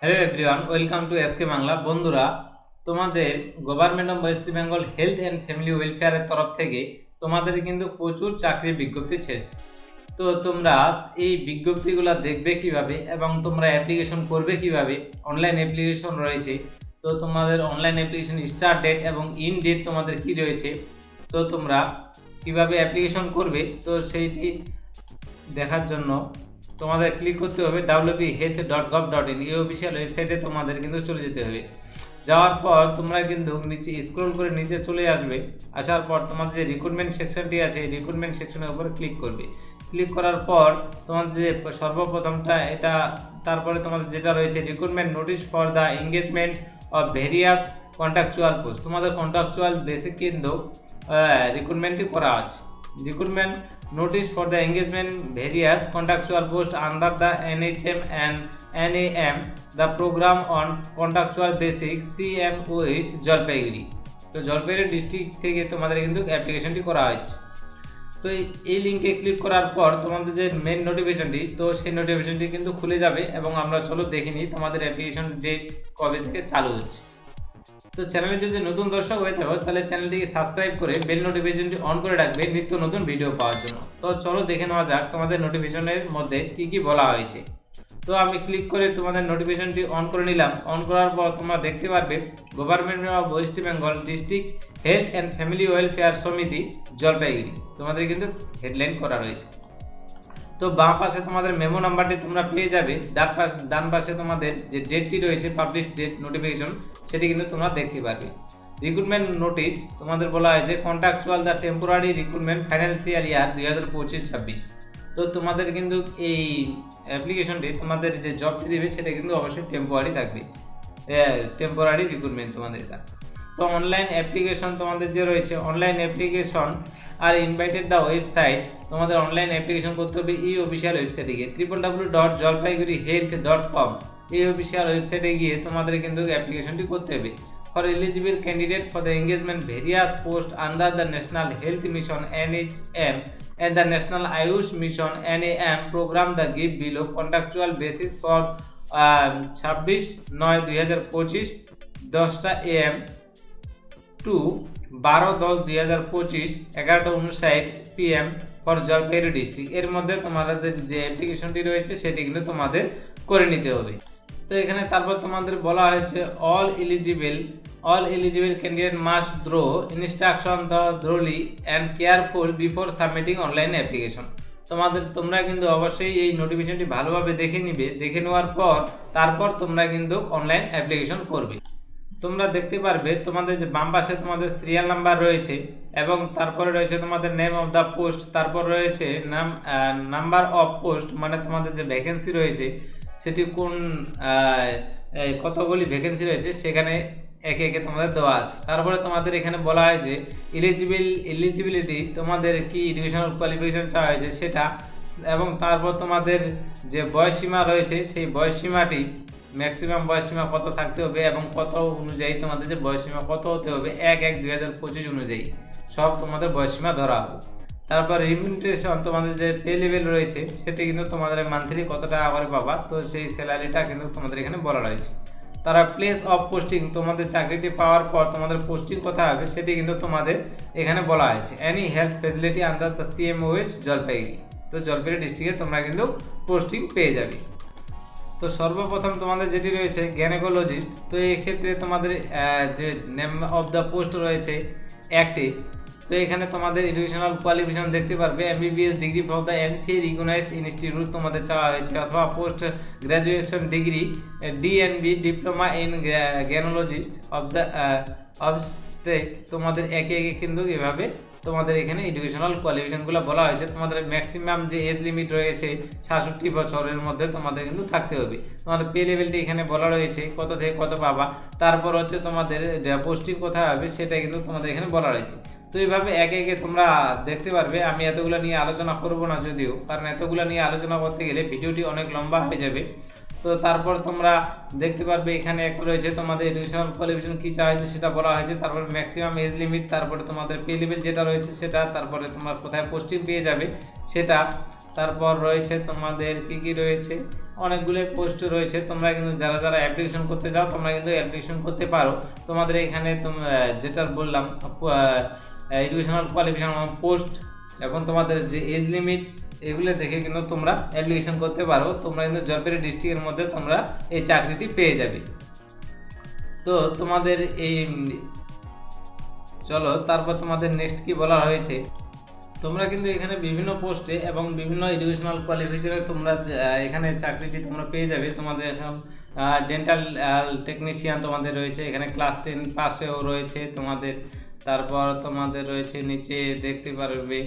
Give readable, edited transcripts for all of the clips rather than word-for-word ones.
Hello everyone, welcome to SK Bangla. বন্ধুরা, তোমাদের government of West Bengal health and family ওয়েলফেয়ারের তরফ থেকে তোমাদের কিন্তু প্রচুর চাকরির বিজ্ঞপ্তি ছেড়েছে। তো তোমরা এই বিজ্ঞপ্তিগুলো দেখবে কিভাবে এবং তোমরা অ্যাপ্লিকেশন করবে কিভাবে, অনলাইন অ্যাপ্লিকেশন রয়েছে। তো তোমাদের অনলাইন অ্যাপ্লিকেশন স্টার্ট ডেট এবং ইন ডেট তোমাদের কি রয়েছে, তো তোমরা কিভাবে অ্যাপ্লিকেশন করবে, তো সেইটি দেখার জন্য তোমাদের ক্লিক করতে হবে wphealth.gov.in, এই অফিসিয়াল ওয়েবসাইটে তোমাদের কিন্তু চলে যেতে হবে। যাওয়ার পর তোমরা কিন্তু নিচে স্ক্রল করে নিচে চলে আসবে। আসার পর তোমাদের যে রিক্রুটমেন্ট সেকশনটি আছে, এই রিক্রুটমেন্ট সেকশনের উপরে ক্লিক করবে। ক্লিক করার পর তোমাদের যে সর্বপ্রথমটা এটা, তারপরে তোমাদের যেটা রয়েছে recruitment notice for the engagement of various contractual post, তোমাদের কন্ট্রাকচুয়াল বেসিক কিন্তু রিক্রুটমেন্টটি করা আছে। Recruitment notice for the engagement various contractual posts under the NHM and NAM, the program on contractual basic CMOH Jalpaiguri. তো জলপাইগুড়ি ডিস্ট্রিক্ট থেকে তোমাদের কিন্তু অ্যাপ্লিকেশনটি করা হয়েছে। তো এই লিঙ্কে ক্লিক করার পর তোমাদের যে মেন নোটিফিকেশনটি, তো সেই নোটিফিকেশনটি কিন্তু খুলে যাবে এবং আমরা চলো দেখে নিই তোমাদের অ্যাপ্লিকেশন ডেট কবে থেকে চালু হচ্ছে। তো চ্যানেলে যদি নতুন দর্শক হয়ে থাকো তাহলে চ্যানেলটিকে সাবস্ক্রাইব করে বেল নোটিফিকেশনটি অন করে রাখবে নিত্য নতুন ভিডিও পাওয়ার জন্য। তো চলো দেখে নেওয়া যাক তোমাদের নোটিফিকেশনের মধ্যে কি কি বলা হয়েছে। তো আমি ক্লিক করে তোমাদের নোটিফিকেশনটি অন করে নিলাম। অন করার পর তোমরা দেখতে পারবে government of West Bengal district health and family welfare সমিতি জলপাইগুড়ি, তোমাদের কিন্তু হেডলাইন করা রয়েছে। তো বাম পাশে তোমাদের মেমো নাম্বারটি তোমরা পেয়ে যাবে, ডান পাশে তোমাদের যে ডেটটি রয়েছে পাবলিশ ডেট নোটিফিকেশন, সেটি কিন্তু তোমরা দেখতে পারবে। রিক্রুটমেন্ট নোটিশ তোমাদের বলা হয়েছে contractual the temporary recruitment financial year 2025-26। তো তোমাদের কিন্তু এই অ্যাপ্লিকেশনটি তোমাদের যে জবটি দেবে সেটা কিন্তু অবশ্যই টেম্পোরারি থাকবে, টেম্পোরারি রিক্রুটমেন্ট তোমাদের এটা। তো অনলাইন অ্যাপ্লিকেশন তোমাদের যে রয়েছে, online application are invited the website, তোমাদের অনলাইন অ্যাপ্লিকেশন করতে হবে এই অফিসিয়াল ওয়েবসাইটে গিয়ে www.jalpaigurihealth.com, এই অফিসিয়াল ওয়েবসাইটে গিয়ে তোমাদের কিন্তু অ্যাপ্লিকেশনটি করতে হবে। For eligible candidate for the engagement various post under the national health mission NHM and the National Ayush Mission NAM program the give below contractual basis for 26/9/2025 10টা AM to 12/10/2025 11:59 PM for Jalpaiguri district. এর মধ্যে তোমাদের যে অ্যাপ্লিকেশনটি রয়েছে সেটি কিন্তু তোমাদের করে নিতে হবে। তো এখানে তারপর তোমাদের বলা হয়েছে all eligible candidate must draw instruction thoroughly and careful before submitting online application. তোমরা কিন্তু অবশ্যই এই নোটিফিকেশনটি ভালোভাবে দেখে নিবে। দেখে নেওয়ার পর তারপর তোমরা কিন্তু অনলাইন অ্যাপ্লিকেশন করবে। তোমরা দেখতে পারবে তোমাদের যে বাম পাশে তোমাদের সিরিয়াল নাম্বার রয়েছে এবং তারপরে রয়েছে তোমাদের নেম অফ দ্য পোস্ট, তারপর রয়েছে নাম্বার অফ পোস্ট, মানে তোমাদের যে ভ্যাকেন্সি রয়েছে সেটি কোন কতগুলি ভ্যাকেন্সি রয়েছে সেখানে একে একে তোমাদের দেওয়া আছে। তারপরে তোমাদের এখানে বলা হয়েছে এলিজিবিলিটি, তোমাদের কি এডুকেশনাল কোয়ালিফিকেশন চাওয়া হয়েছে সেটা, এবং তারপর তোমাদের যে বয়সসীমা রয়েছে সেই বয়সসীমাটি ম্যাক্সিমাম বয়সসীমা কত থাকতে হবে এবং কত অনুযায়ী তোমাদের যে বয়সসীমা কত হতে হবে 1/1/2025 অনুযায়ী সব তোমাদের বয়সসীমা ধরা হবে। তারপর রিমিউনারেশন, তোমাদের যে পে লেভেল রয়েছে সেটি কিন্তু তোমাদের মান্থলি কত টাকা করে পাবা, তো সেই স্যালারিটা কিন্তু তোমাদের এখানে বলা রয়েছে। তারা প্লেস অফ পোস্টিং, তোমাদের চাকরিটি পাওয়ার পর তোমাদের পোস্টিং কোথায় হবে সেটি কিন্তু তোমাদের এখানে বলা হয়েছে। Any health facility under the CMOH Jalpaiguri, তো জলপাইগুড়ি ডিস্ট্রিক্টে তোমরা কিন্তু পোস্টিং পেয়ে যাবে। তো সর্বপ্রথম তোমাদের যেটি রয়েছে গ্যানেকোলজিস্ট, তো এক্ষেত্রে তোমাদের যে নেম অফ দ্য পোস্ট রয়েছে একটি। তো এখানে তোমাদের এডুকেশনাল কোয়ালিফিকেশন দেখতে পারবে MBBS degree from the NCA recognised institute তোমাদের চাওয়া হয়েছে, অথবা post graduation degree DNB diploma in gynaecologist of the obstetrics. তোমাদের একে একে কিন্তু এভাবে তোমাদের এখানে এডুকেশনাল কোয়ালিফিকেশনগুলো বলা হয়েছে। তোমাদের ম্যাক্সিমাম যে এজ লিমিট রয়েছে 67 বছরের মধ্যে তোমাদের কিন্তু থাকতে হবে। তোমাদের পে লেভেলটি এখানে বলা রয়েছে কত থেকে কত পাবা, তারপর হচ্ছে তোমাদের পোস্টিং কোথায় হবে সেটা কিন্তু তোমাদের এখানে বলা রয়েছে। তো এইভাবে একে একে তোমরা দেখতে পারবে। আমি এতগুলো নিয়ে আলোচনা করব না যদিও, কারণ এতগুলো নিয়ে আলোচনা করতে গেলে ভিডিওটি অনেক লম্বা হয়ে যাবে। তো তারপর তোমরা দেখতে পারবে এখানে একটা রয়েছে তোমাদের এডুকেশনাল কোয়ালিফিকেশন কি চাই সেটা বলা হয়েছে, তারপর ম্যাক্সিমাম এজ লিমিট, তারপরে তোমাদের পে লেভেল যেটা রয়েছে সেটা, তারপরে তোমরা কোথায় পোস্টিং পেয়ে যাবে সেটা, তারপর রয়েছে তোমাদের কি কি রয়েছে অনেকগুলো পোস্ট রয়েছে। তোমরা কিন্তু যারা যারা অ্যাপ্লিকেশন করতে যাও তোমরা কিন্তু অ্যাপ্লিকেশন করতে পারো। তোমাদের এখানে যেটা বললাম এডুকেশনাল কোয়ালিফিকেশন, পোস্ট এবং তোমাদের যে এজ লিমিট এগুলো দেখে কিন্তু তোমরা অ্যাপ্লিকেশন করতে পারো। তোমরা কিন্তু জলপাইগুড়ি ডিস্ট্রিক্টের মধ্যে তোমরা এই চাকরিটি পেয়ে যাবে। তো তোমাদের এই চলো তারপর তোমাদের নেক্সট কি বলা হয়েছে, তোমরা কিন্তু এখানে বিভিন্ন পোস্টে এবং বিভিন্ন এডুকেশনাল কোয়ালিফিকেশনে তোমরা এখানে চাকরিটি তোমরা পেয়ে যাবে। তোমাদের এখন ডেন্টাল টেকনিশিয়ান তোমাদের রয়েছে, এখানে ক্লাস 10 পাশেও রয়েছে তোমাদের। তারপর তোমাদের রয়েছে নিচে দেখতে পারবে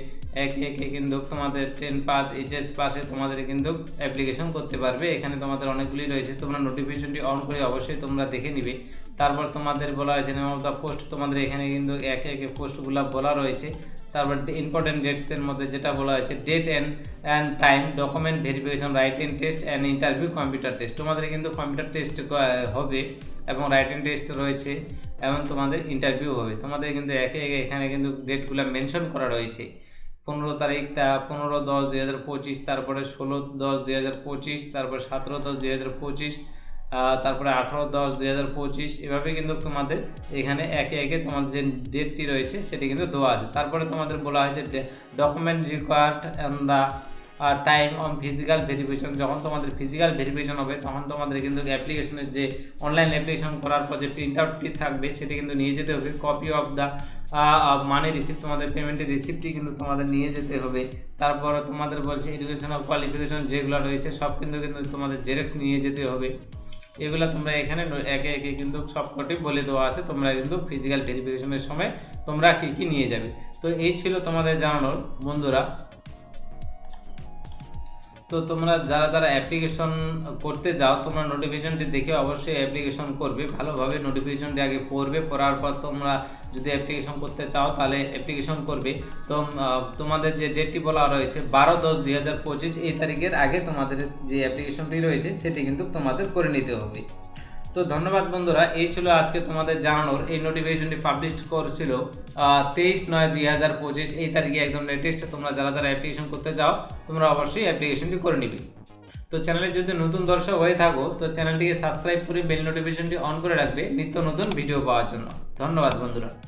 একে একে কিন্তু তোমাদের 10 পাস এইচএস পাশে তোমাদের কিন্তু অ্যাপ্লিকেশন করতে পারবে। এখানে তোমাদের অনেকগুলি রয়েছে, তোমরা নোটিফিকেশনটি অন করে অবশ্যই তোমরা দেখে নিবে। তারপর তোমাদের বলা হয়েছে নেম অফ দ্য পোস্ট, তোমাদের এখানে কিন্তু একে একে পোস্টগুলো বলা রয়েছে। তারপর ইম্পর্টেন্ট ডেটসের মধ্যে যেটা বলা হয়েছে date and time, document verification, writing test and interview, computer test. তোমাদের কিন্তু কম্পিউটার টেস্ট হবে এবং রাইটিং টেস্ট রয়েছে এবং তোমাদের ইন্টারভিউ হবে। তোমাদের কিন্তু একে একে এখানে কিন্তু ডেটগুলো মেনশন করা রয়েছে। 15 তারিখ 15-10-2025, তারপরে 16-10-2025, তারপরে 17-10-2025, তারপরে 18-10-2025, এভাবে কিন্তু তোমাদের এখানে একে একে তোমাদের যে ডেটটি রয়েছে সেটি কিন্তু দেওয়া আছে। তারপরে তোমাদের বলা হয়েছে document required and the time on physical verification. যখন তোমাদের ফিজিক্যাল ভেরিফিকেশন হবে তখন তোমাদের কিন্তু অ্যাপ্লিকেশনের যে অনলাইন অ্যাপ্লিকেশন করার পর যে প্রিন্ট আউটটি থাকবে সেটি কিন্তু নিয়ে যেতে হবে। Copy of the money receipt, তোমাদের পেমেন্টের রিসিপ্টটি কিন্তু তোমাদের নিয়ে যেতে হবে। তারপর তোমাদের বলছে এডুকেশনাল কোয়ালিফিকেশন যেগুলো রয়েছে সব কিন্তু তোমাদের জেরক্স নিয়ে যেতে হবে। এগুলো তোমরা এখানে একে একে কিন্তু সবকটি বলে দেওয়া আছে, তোমরা কিন্তু ফিজিক্যাল ভেরিফিকেশনের সময় তোমরা কী কী নিয়ে যাবে। তো এই ছিল তোমাদের জানানোর বন্ধুরা। তো তোমরা যারা যারা অ্যাপ্লিকেশন করতে যাও তোমরা নোটিফিকেশনটি দেখে অবশ্যই অ্যাপ্লিকেশন করবে, ভালোভাবে নোটিফিকেশনটি আগে পড়বে, পড়ার পর তোমরা যদি অ্যাপ্লিকেশন করতে চাও তাহলে অ্যাপ্লিকেশন করবে। তো তোমাদের যে ডেটটি বলা রয়েছে 12-10-2025 এই তারিখের আগে তোমাদের যে অ্যাপ্লিকেশনটি রয়েছে সেটি কিন্তু তোমাদের করে নিতে হবে। তো ধন্যবাদ বন্ধুরা, এই ছিল আজকে তোমাদের জানানোর। এই নোটিফিকেশনটি পাবলিশ করেছিল 23/9/2025 এই তারিখে, একদম লেটেস্ট। তোমরা যারা যারা অ্যাপ্লিকেশন করতে চাও তোমরা অবশ্যই অ্যাপ্লিকেশনটি করে নিবে। তো চ্যানেলে যদি নতুন দর্শক হয়ে থাকো তো চ্যানেলটিকে সাবস্ক্রাইব করে বেল নোটিফিকেশনটি অন করে রাখবে নিত্য নতুন ভিডিও পাওয়ার জন্য। ধন্যবাদ বন্ধুরা।